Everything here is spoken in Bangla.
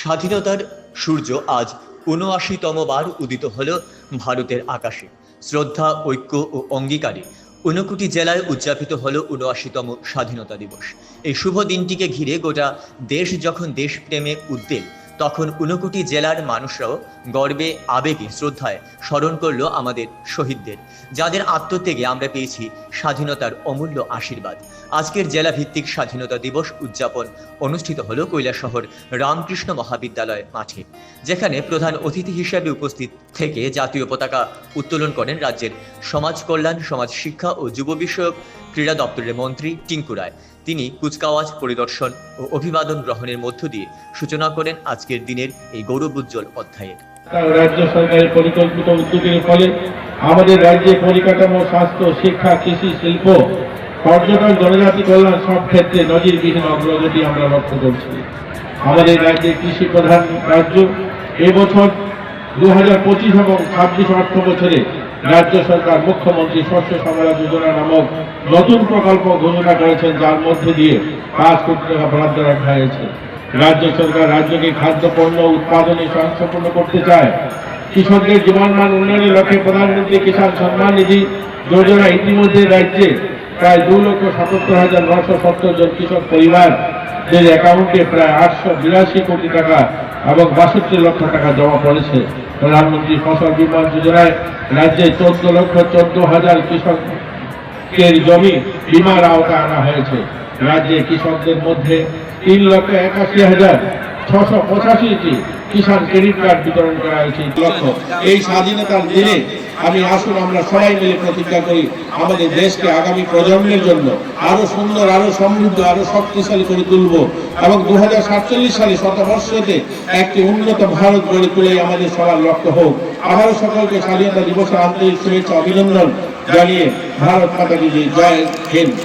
স্বাধীনতার সূর্য আজ ৭৯তম বার উদিত হল ভারতের আকাশে। শ্রদ্ধা, ঐক্য ও অঙ্গীকারে ৫৯ জেলায় উদযাপিত হল ৭৯তম স্বাধীনতা দিবস। এই শুভ দিনটিকে ঘিরে গোটা দেশ যখন দেশপ্রেমে উদ্বেল, তখন ৫৯ জেলার মানুষরাও গর্বে, আবেগে, শ্রদ্ধায় স্মরণ করল আমাদের শহীদদের, যাদের আত্মত্যাগে আমরা পেয়েছি স্বাধীনতার অমূল্য আশীর্বাদ। আজকের জেলা ভিত্তিক স্বাধীনতা দিবস উদযাপন অনুষ্ঠিত হলো কৈলাসহর রামকৃষ্ণ মহাবিদ্যালয় মাঠে, যেখানে প্রধান অতিথি হিসেবে উপস্থিত থেকে জাতীয় পতাকা উত্তোলন করেন রাজ্যের সমাজ কল্যাণ, সমাজ শিক্ষা ও যুব বিষয়ক ক্রীড়া দপ্তরের মন্ত্রী টিঙ্কু রায়। তিনি কুচকাওয়াজ পরিদর্শন ও অভিবাদন গ্রহণের মধ্য দিয়ে সূচনা করেন আজকের দিনের এই গৌরবোজ্জ্বল অধ্যায়ের। রাজ্য সরকারের পরিকল্পিত উদ্যোগের ফলে আমাদের রাজ্যে পরিকাঠামো, স্বাস্থ্য, শিক্ষা, কৃষি, শিল্প, পর্যটন, জনজাতি কল্যাণ সব ক্ষেত্রে নজিরবিহীন অগ্রগতি আমরা লক্ষ্য করছি। আমাদের রাজ্যে কৃষি প্রধান রাজ্য। এবছর 2025 এবং 26 অর্থ বছরে রাজ্য সরকার মুখ্যমন্ত্রী শস্য শ্যামলা যোজনা নামক নতুন প্রকল্প ঘোষণা করেছেন, যার মধ্যে দিয়ে 5 কোটি টাকা বরাদ্দ রাখা হয়েছে। রাজ্য সরকার রাজ্যকে খাদ্য পণ্য উৎপাদনে স্বয়ংসম্পূর্ণ করতে চায়। কৃষকদের জীবনমান উন্নয়নের লক্ষ্যে প্রধানমন্ত্রী কিষাণ সম্মান নিধি যোজনা ইতিমধ্যে রাজ্যে প্রায় 2,77,970 জন কৃষক পরিবারদের অ্যাকাউন্টে প্রায় 882 কোটি টাকা এবং 62 লক্ষ টাকা জমা পড়েছে। প্রধানমন্ত্রী ফসল বীমা যোজনায় রাজ্যে 14,14,000 কৃষকের জমি বীমার আওতায় আনা হয়েছে। রাজ্যে কৃষকদের মধ্যে 3,81,685টি কিষাণ ক্রেডিট কার্ড বিতরণ করা হয়েছে। এই স্বাধীনতার দিনে আসুন আমরা সবাই মিলে প্রতিজ্ঞা করি আমাদের দেশকে আগামী প্রজন্মের জন্য আরো সুন্দর, আরো সমৃদ্ধ, আরো শক্তিশালী করে তুলব এবং 2047 সালে শতবর্ষতে একটি উন্নত ভারত গড়ে তুলে আমাদের সবার লক্ষ্য হোক। আবারও সকলকে স্বাধীনতা দিবসের আন্তরিক শুভেচ্ছা, অভিনন্দন জানিয়ে ভারত মাতা কি জয় হিন্দ।